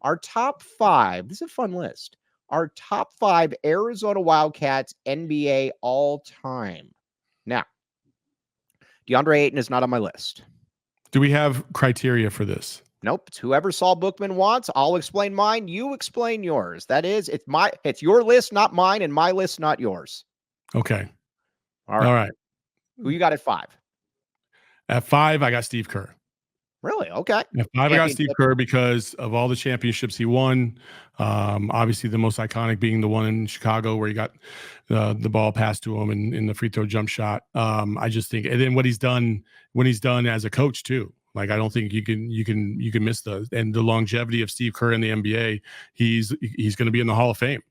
our top 5. This is a fun list. Our top 5 Arizona Wildcats NBA all time. Now, DeAndre Ayton is not on my list. Do we have criteria for this? Nope. It's whoever Saul Bookman wants. I'll explain mine. You explain yours. That is, it's your list, not mine, and my list, not yours. Okay. All right. All right. Who you got at 5? At 5, I got Steve Kerr. Really? Okay. At 5, I got Steve Kerr because of all the championships he won. Obviously, the most iconic being the one in Chicago where he got the ball passed to him in the free throw jump shot. I just think, and then what he's done when he's done as a coach too. Like, I don't think you can miss the longevity of Steve Kerr in the NBA. He's going to be in the Hall of Fame.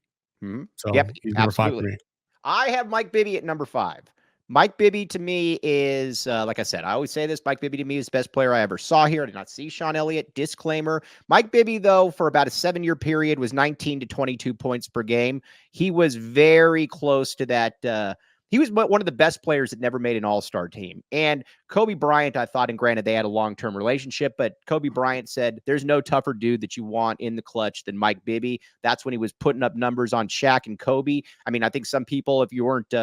Mm-hmm. So yep, he's number 5 for me. I have Mike Bibby at number 5. Mike Bibby to me is, like I said, I always say this, Mike Bibby to me is the best player I ever saw here. I did not see Sean Elliott. Disclaimer. Mike Bibby, though, for about a 7-year period was 19 to 22 points per game. He was very close to that. He was one of the best players that never made an all-star team. And Kobe Bryant, I thought, and granted, they had a long-term relationship, but Kobe Bryant said, there's no tougher dude that you want in the clutch than Mike Bibby. That's when he was putting up numbers on Shaq and Kobe. I mean, I think some people, if you weren't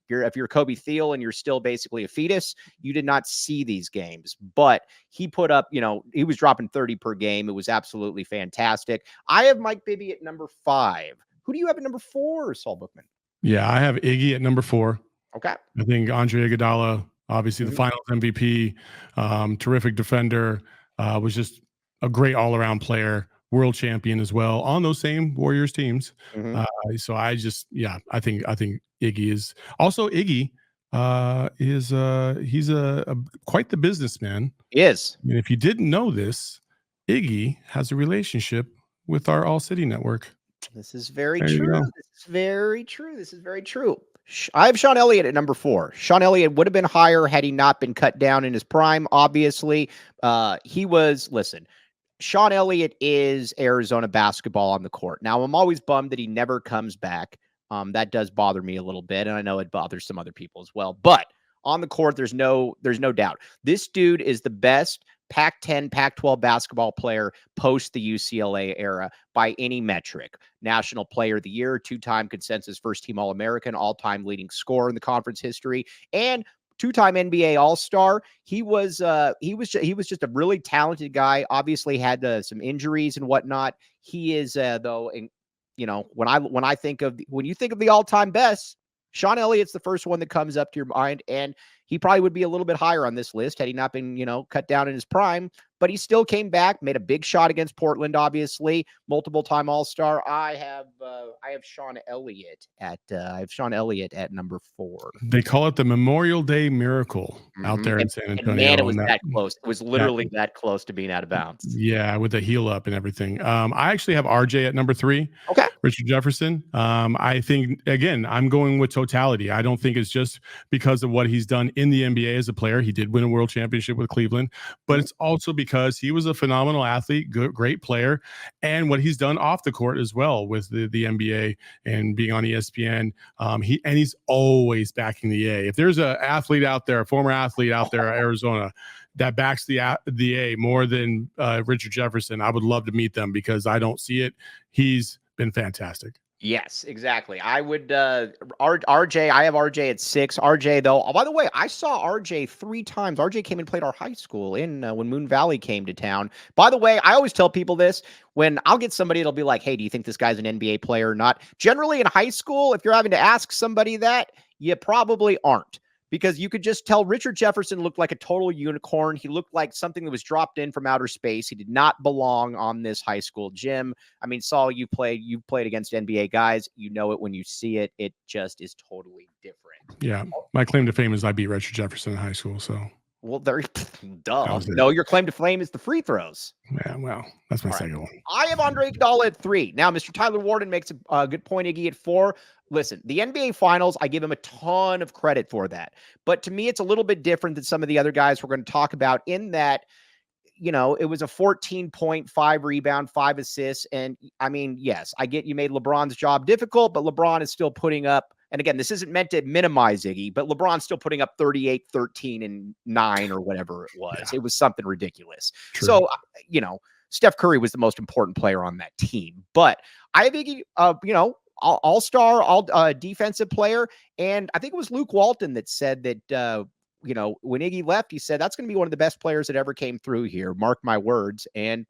if you're Kobe Thiel and you're still basically a fetus, you did not see these games. But he put up, he was dropping 30 per game. It was absolutely fantastic. I have Mike Bibby at number 5. Who do you have at number 4, Saul Bookman? Yeah, I have Iggy at number 4. Okay. I think Andre Iguodala, obviously the Finals MVP, terrific defender, was just a great all-around player, world champion as well on those same Warriors teams. So I think Iggy is also he's quite the businessman. He is. And if you didn't know this, Iggy has a relationship with our All City network. This is very true. This is very true. I have Sean Elliott at number 4. Sean Elliott would have been higher had he not been cut down in his prime. Obviously, Sean Elliott is Arizona basketball on the court. Now, I'm always bummed that he never comes back. That does bother me a little bit, and I know it bothers some other people as well. But on the court, there's no doubt. This dude is the best Pac-10, Pac-12 basketball player post the UCLA era by any metric. National Player of the Year, 2-time consensus first-team All-American, all-time leading scorer in the conference history, and 2-time NBA All-Star. He was just a really talented guy. Obviously had some injuries and whatnot. He is though, when you think of the all-time best, Sean Elliott's the first one that comes up to your mind, and he probably would be a little bit higher on this list had he not been, cut down in his prime. But he still came back, made a big shot against Portland, obviously, multiple-time All-Star. I have Sean Elliott at number 4. They call it the Memorial Day Miracle out there in San Antonio. Man, it was that close. It was literally that close to being out of bounds. Yeah, with the heel up and everything. I actually have RJ at number 3. Okay. Richard Jefferson. I think, again, I'm going with totality. I don't think it's just because of what he's done in the NBA as a player. He did win a world championship with Cleveland, but it's also because he was a phenomenal athlete, great player, and what he's done off the court as well with the NBA and being on ESPN. He's always backing the A. If there's a former athlete out there at Arizona that backs the A more than Richard Jefferson, I would love to meet them because I don't see it. He's been fantastic. Yes, exactly. I would RJ. I have RJ at 6. RJ, though. Oh, by the way, I saw RJ 3 times. RJ came and played our high school when Moon Valley came to town. By the way, I always tell people this when I'll get somebody that'll be like, "Hey, do you think this guy's an NBA player or not?" Generally, in high school, if you're having to ask somebody that, you probably aren't. Because you could just tell Richard Jefferson looked like a total unicorn. He looked like something that was dropped in from outer space. He did not belong on this high school gym. I mean, Saul, you've played against NBA guys. You know it when you see it. It just is totally different. Yeah. My claim to fame is I beat Richard Jefferson in high school. So, well, duh. No, your claim to fame is the free throws. Yeah, well, that's my second one. I have Andre Iguodala at 3. Now, Mr. Tyler Warden makes a good point, Iggy, at 4. Listen, the NBA Finals, I give him a ton of credit for that. But to me, it's a little bit different than some of the other guys we're going to talk about in that, it was a 14.5 rebound, 5 assists. And I mean, yes, I get you made LeBron's job difficult, but LeBron is still putting up, and again, this isn't meant to minimize Iggy, but LeBron's still putting up 38, 13, and 9 or whatever it was. Yeah. It was something ridiculous. True. So, Steph Curry was the most important player on that team. But I have Iggy, all-star, all defensive player. And I think it was Luke Walton that said that, when Iggy left, he said, that's going to be one of the best players that ever came through here. Mark my words. And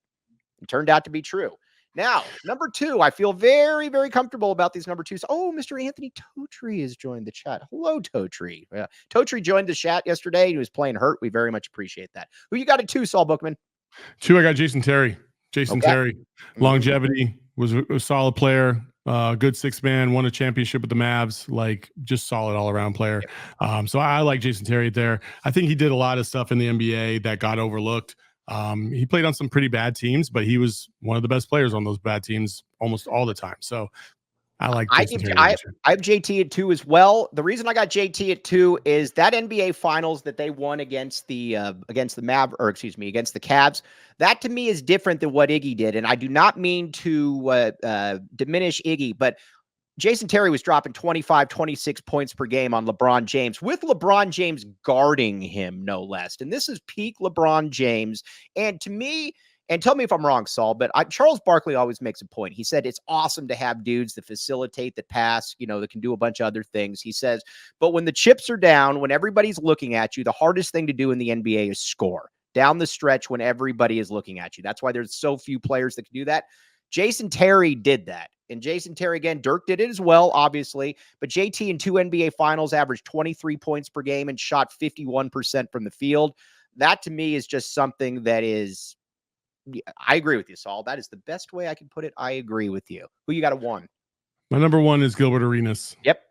it turned out to be true. Now, number 2, I feel very, very comfortable about these number 2s. Oh, Mr. Anthony Totri has joined the chat. Hello, Totri. Totri joined the chat yesterday. He was playing hurt. We very much appreciate that. Who you got at 2, Saul Bookman? 2, I got Jason Terry. Terry. Longevity, was a solid player. Good 6-man, won a championship with the Mavs, like just solid all-around player. So I like Jason Terry there. I think he did a lot of stuff in the NBA that got overlooked. He played on some pretty bad teams, but he was one of the best players on those bad teams almost all the time. So I like Jason Terry. I have JT at 2 as well. The reason I got JT at 2 is that NBA Finals that they won against the Cavs. That to me is different than what Iggy did, and I do not mean to diminish Iggy, but Jason Terry was dropping 25, 26 points per game on LeBron James, with LeBron James guarding him, no less. And this is peak LeBron James. And to me, and tell me if I'm wrong, Saul, but Charles Barkley always makes a point. He said it's awesome to have dudes that facilitate, that pass, that can do a bunch of other things. He says, but when the chips are down, when everybody's looking at you, the hardest thing to do in the NBA is score down the stretch when everybody is looking at you. That's why there's so few players that can do that. Jason Terry did that. And Jason Terry, again, Dirk did it as well, obviously. But JT in 2 NBA Finals averaged 23 points per game and shot 51% from the field. That, to me, is just something that is, I agree with you, Saul. That is the best way I can put it. I agree with you. Who you got at 1? My number 1 is Gilbert Arenas. Yep.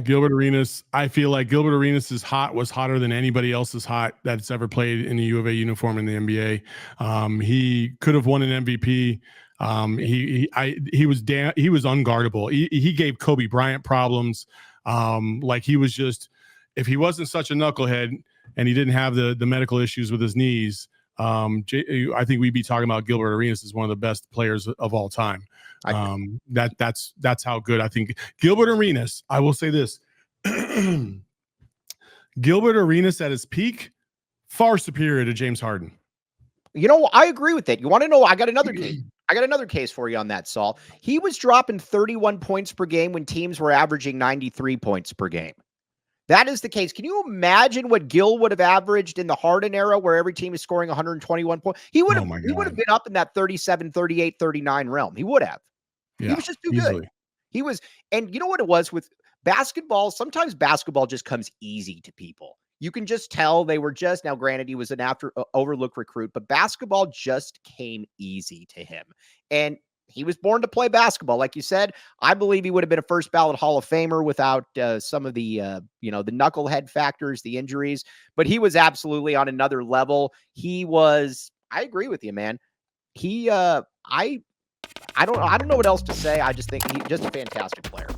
Gilbert Arenas. I feel like Gilbert Arenas was hotter than anybody else's hot that's ever played in the U of A uniform in the NBA. He could have won an MVP. He was unguardable. He gave Kobe Bryant problems. Like he was just, if he wasn't such a knucklehead and he didn't have the medical issues with his knees, I think we'd be talking about Gilbert Arenas as one of the best players of all time. That's how good I think Gilbert Arenas. I will say this: Gilbert Arenas at his peak, far superior to James Harden. I agree with that. You want to know? I got another case. I got another case for you on that, Saul. He was dropping 31 points per game when teams were averaging 93 points per game. That is the case. Can you imagine what Gil would have averaged in the Harden era where every team is scoring 121 points? He would have been up in that 37, 38, 39 realm. He would have. Yeah, he was just too good. He was, and you know what it was with basketball? Sometimes basketball just comes easy to people. You can just tell they were just, now granted, he was an overlooked recruit, but basketball just came easy to him. And he was born to play basketball. Like you said, I believe he would have been a first ballot Hall of Famer without some of the, the knucklehead factors, the injuries, but he was absolutely on another level. He was, I agree with you, man. He, I don't know what else to say. I just think he's just a fantastic player.